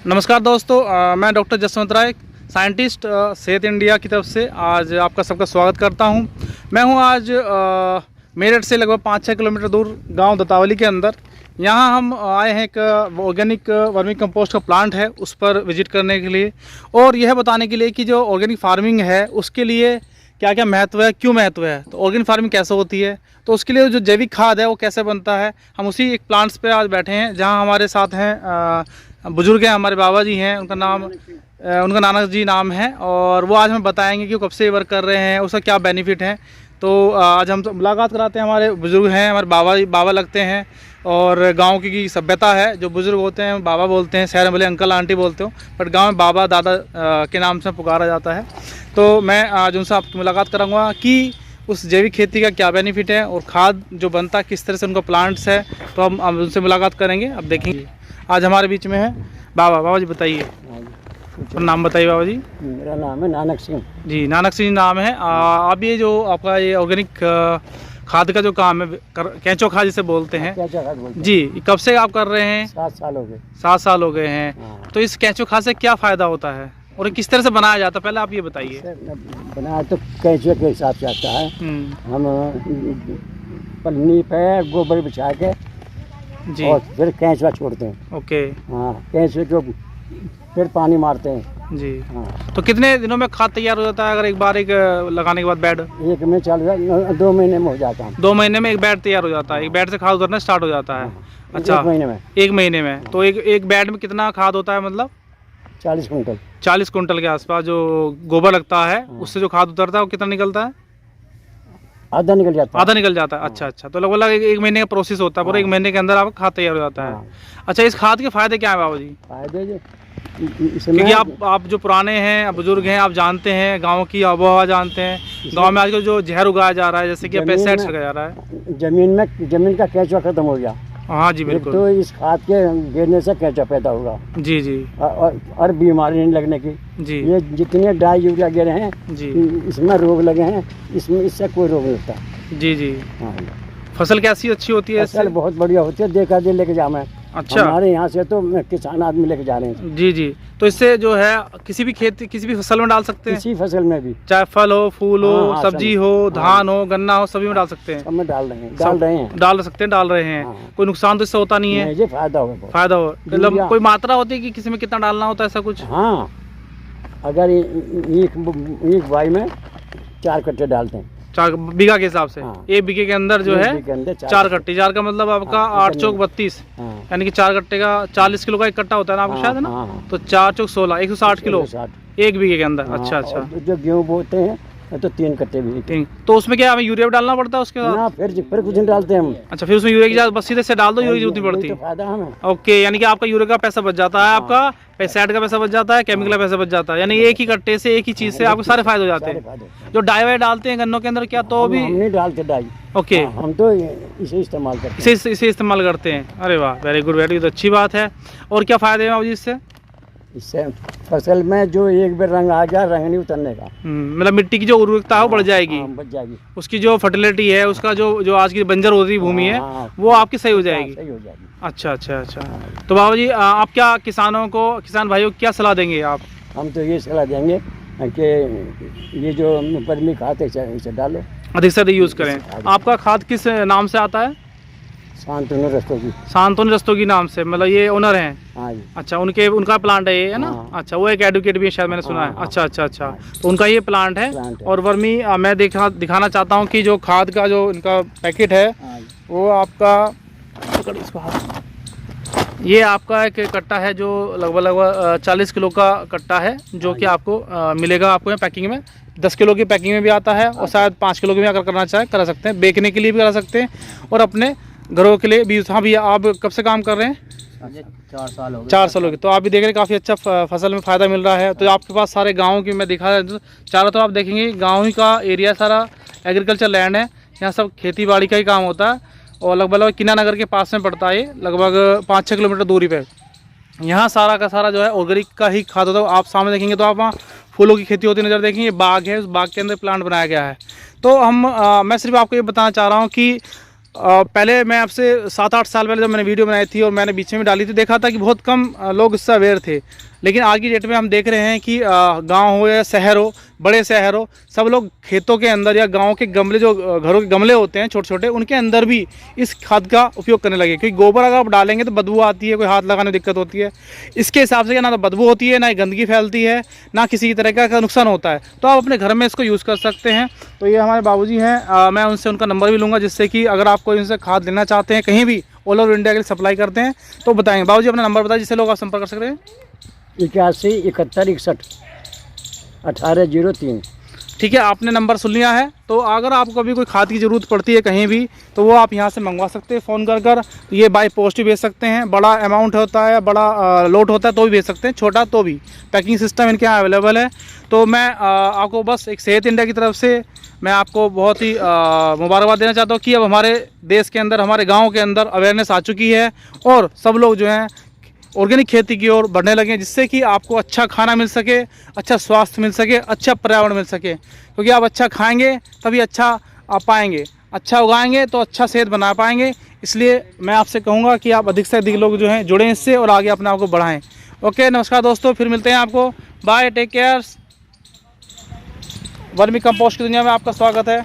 नमस्कार दोस्तों, मैं डॉक्टर जसवंत राय, साइंटिस्ट, सेहत इंडिया की तरफ से आज आपका सबका स्वागत करता हूं। मैं हूं आज मेरठ से लगभग 5-6 किलोमीटर दूर गांव दतावली के अंदर। यहां हम आए हैं, एक ऑर्गेनिक वर्मी कंपोस्ट का प्लांट है, उस पर विजिट करने के लिए और यह बताने के लिए कि जो ऑर्गेनिक फार्मिंग है उसके लिए क्या क्या महत्व है, क्यों महत्व है, तो ऑर्गेनिक फार्मिंग कैसे होती है, तो उसके लिए जो जैविक खाद है वो कैसे बनता है। हम उसी एक प्लांट्स पे आज बैठे हैं जहां हमारे साथ हैं बुजुर्ग हैं, हमारे बाबा जी हैं, उनका नानक जी नाम है और वो आज हमें बताएंगे कि वो कब से वर्क कर रहे हैं, उसका क्या बेनिफिट है। तो आज हम मुलाकात कराते हैं। हमारे बुजुर्ग हैं, हमारे बाबा लगते हैं और गांव की सभ्यता है। जो बुजुर्ग होते हैं बाबा बोलते हैं, शहर में भले अंकल आंटी बोलते हो, बट गांव में बाबा दादा के नाम से पुकारा जाता है। तो मैं आज उनसे आपकी मुलाकात कराऊंगा कि उस जैविक खेती का क्या बेनिफिट है और खाद जो बनता है किस तरह से उनका प्लांट्स है। तो हम उनसे मुलाकात करेंगे। अब देखेंगे आज हमारे बीच में है बाबा जी, बताइए अपना नाम बताइए बाबा जी। मेरा नाम है नानक सिंह जी, नानक सिंह नाम है। आप ये जो आपका ये ऑर्गेनिक खाद का जो काम है, केंचो खाद जिसे बोलते हैं, क्या खाद बोलते जी, कब से आप कर रहे हैं? 7 साल हो गए। 7 साल हो गए हैं। हाँ। तो इस केंचो खाद से क्या फ़ायदा होता है और किस तरह से बनाया जाता है, पहले आप ये बताइए। बनाया तो कैंचुए के हिसाब से आता है। हम पन्नी पे गोबर बिछा के जी और फिर कैंचुआ छोड़ते हैं। ओके। हाँ, कैंचुए को फिर पानी मारते हैं जी। हाँ। तो कितने दिनों में खाद तैयार हो जाता है अगर एक बार लगाने के बाद बेड? एक में चालू है, 2 महीने में हो जाता है। 2 महीने में एक बेड तैयार हो जाता है, एक बेड से खाद उतरना स्टार्ट हो जाता है। अच्छा, 1 महीने में। 1 महीने में। तो एक बेड में कितना खाद होता है, मतलब 40 कुंटल। 40 कुंटल के आसपास जो गोबर लगता है उससे जो खाद उतरता है वो कितना निकलता है? आधा निकल जाता है। आधा निकल जाता है। अच्छा। तो लगभग एक महीने का प्रोसेस होता है, पूरा 1 महीने के अंदर आपका खाद तैयार हो जाता है। अच्छा, इस खाद के फायदे क्या है बाबू जी? फायदे क्योंकि आप जो पुराने हैं, बुजुर्ग हैं, आप जानते हैं, गांव की आबोहवा जानते हैं। गांव में आजकल जो जहर उगाया जा रहा है, जैसे कि पेस्टिसाइड्स लगाया जा रहा है, जमीन का केंचुआ खत्म हो गया। हाँ जी बिल्कुल। तो इस खाद के गिरने से केंचुआ पैदा होगा। जी। और बीमारी नहीं लगने की जी। ये जितने डाई यूरिया गिरे हैं जी, इसमें रोग लगे हैं, इससे कोई रोग नहीं लगता। जी। हाँ, फसल कैसी अच्छी होती है? फसल बहुत बढ़िया होती है। देखा दे लेके जा मैं। अच्छा। हमारे यहाँ से तो किसान आदमी लेके जा रहे हैं। जी। तो इससे जो है किसी भी खेती, किसी भी फसल में डाल सकते हैं? किसी फसल में भी, चाहे फल हो, फूल हो, हाँ, सब्जी हो, धान हो, गन्ना हो, सभी में डाल सकते हैं। सब में डाल रहे हैं। डाल रहे हैं। हाँ। कोई नुकसान तो इससे होता नहीं है? ये फायदा होगा। फायदा हो, मतलब कोई मात्रा होती है कि किसी में कितना डालना होता है, ऐसा कुछ? हाँ, अगर एक बाई में 4 कट्टे डालते हैं। 4 बीघा के हिसाब से? हाँ। 1 बीघे के अंदर जो है 4 कट्टे। 4 का मतलब आपका 8 चौक 32, यानी कि 4 कट्टे का 40 किलो का एक कट्टा होता है ना आपको, शायद है ना? तो 4 चौक 16, 160 किलो 1 बीघे के अंदर। अच्छा। जो गेहूँ बोते हैं तो 3 कट्टे भी। 3। तो उसमें क्या हमें यूरिया डालना पड़ता है उसके बाद? ना, फिर कुछ नहीं डालते हम। अच्छा, फिर उसमें यूरिया की जगह बस सीधे से डाल दो, यूरिया की जरूरत नहीं पड़ती? तो फायदा हमें। ओके, यानी कि आपका यूरिया का पैसा बच जाता है, आपका पेस्टिसाइड का पैसा बच जाता है, केमिकल का पैसा बच जाता है, यानी एक ही कट्टे से, एक ही चीज से आपको सारे फायदे हो जाते हैं। जो डाई वाई डालते हैं गन्नों के अंदर, क्या तो भी हम नहीं डालते डाई। ओके, हम तो इसे इस्तेमाल करते हैं। इसे इस्तेमाल करते हैं। अरे वाह, वेरी गुड, वेरी गुड, अच्छी बात है। और क्या फायदे हैं बाबू जी इससे? इससे फसल में जो एक बार रंग आ गया, रंग नहीं उतरने का। मतलब मिट्टी की जो उर्वरकता है वो बढ़ जाएगी। बच जाएगी। उसकी जो फर्टिलिटी है, उसका जो आज की बंजर होती भूमि है, वो आपकी सही हो जाएगी। सही हो जाएगी। अच्छा। तो बाबा जी, आप क्या किसान भाइयों को क्या सलाह देंगे आप? हम तो ये सलाह देंगे कि ये जो वर्मी खाद है इसे डालो, अधिक से अधिक यूज करें। आपका खाद किस नाम से आता है? शांतनु रस्तोगी नाम से, मतलब ये ओनर हैं? हाँ जी। अच्छा, उनका प्लांट है ये, है ना? अच्छा, वो एक एडवोकेट भी है शायद, मैंने सुना है। अच्छा। तो उनका ये प्लांट है। और वर्मी मैं दिखाना चाहता हूँ कि जो खाद का जो इनका पैकेट है वो आपका, ये आपका एक कट्टा है जो लगभग 40 किलो का कट्टा है, जो कि आपको मिलेगा आपको पैकिंग में। 10 किलो की पैकिंग में भी आता है और शायद 5 किलो की भी अगर करना चाहे कर सकते हैं, बेचने के लिए भी कर सकते हैं और अपने घरों के लिए भी। हाँ भैया, आप कब से काम कर रहे हैं? 4 साल हो गए। 4 साल हो गए। तो आप भी देख रहे हैं काफ़ी अच्छा फसल में फ़ायदा मिल रहा है। तो आपके पास सारे गाँव की मैं दिखा रहा हूँ, चारों तरफ आप देखेंगे गाँव ही का एरिया, सारा एग्रीकल्चर लैंड है। यहाँ सब खेती बाड़ी का ही काम होता है और लगभग किना नगर के पास में पड़ता है, लगभग 5-6 किलोमीटर दूरी पे। यहाँ सारा का सारा जो है ऑर्गेनिक का ही खाद होता है। आप सामने देखेंगे तो आप वहाँ फूलों की खेती होती नज़र देखेंगे। बाग है, उस बाग के अंदर प्लांट बनाया गया है। तो मैं सिर्फ आपको ये बताना चाह रहा हूँ कि पहले मैं आपसे 7-8 साल पहले जब मैंने वीडियो बनाई थी और मैंने बीच में डाली थी, देखा था कि बहुत कम लोग इससे अवेयर थे। लेकिन आज की डेट में हम देख रहे हैं कि गांव हो या शहर हो, बड़े शहर हो, सब लोग खेतों के अंदर या गांव के गमले, जो घरों के गमले होते हैं छोटे छोटे, उनके अंदर भी इस खाद का उपयोग करने लगे। क्योंकि गोबर अगर आप डालेंगे तो बदबू आती है, कोई हाथ लगाने में दिक्कत होती है। इसके हिसाब से ना तो बदबू होती है, ना ही गंदगी फैलती है, ना किसी तरह का नुकसान होता है। तो आप अपने घर में इसको यूज़ कर सकते हैं। तो ये हमारे बाबूजी हैं, मैं उनसे उनका नंबर भी लूँगा, जिससे कि अगर आप कोई उनसे खाद लेना चाहते हैं, कहीं भी ऑल ओवर इंडिया के लिए सप्लाई करते हैं, तो बताएंगे। बाबूजी अपना नंबर बताइए जिससे लोग आप संपर्क कर सकते हैं। 81 71 61 1803। ठीक है, आपने नंबर सुन लिया है। तो अगर आपको कभी कोई खाद की ज़रूरत पड़ती है कहीं भी, तो वो आप यहाँ से मंगवा सकते हैं फ़ोन कर। ये बाय पोस्ट भी भेज सकते हैं, बड़ा अमाउंट होता है, बड़ा लोड होता है तो भी भेज सकते हैं, छोटा तो भी। पैकिंग सिस्टम इनके यहाँ अवेलेबल है। तो मैं आपको बस एक सेहत इंडिया की तरफ से मैं आपको बहुत ही मुबारकबाद देना चाहता हूँ कि अब हमारे देश के अंदर, हमारे गाँव के अंदर अवेयरनेस आ चुकी है और सब लोग जो हैं ऑर्गेनिक खेती की ओर बढ़ने लगे हैं, जिससे कि आपको अच्छा खाना मिल सके, अच्छा स्वास्थ्य मिल सके, अच्छा पर्यावरण मिल सके। क्योंकि आप अच्छा खाएंगे तभी अच्छा आप पाएंगे, अच्छा उगाएंगे तो अच्छा सेहत बना पाएंगे। इसलिए मैं आपसे कहूँगा कि आप अधिक से अधिक लोग जो हैं जुड़ें इससे और आगे अपने आप को बढ़ाएं। ओके, नमस्कार दोस्तों, फिर मिलते हैं आपको। Bye, take care. Vermicompost की दुनिया में आपका स्वागत है।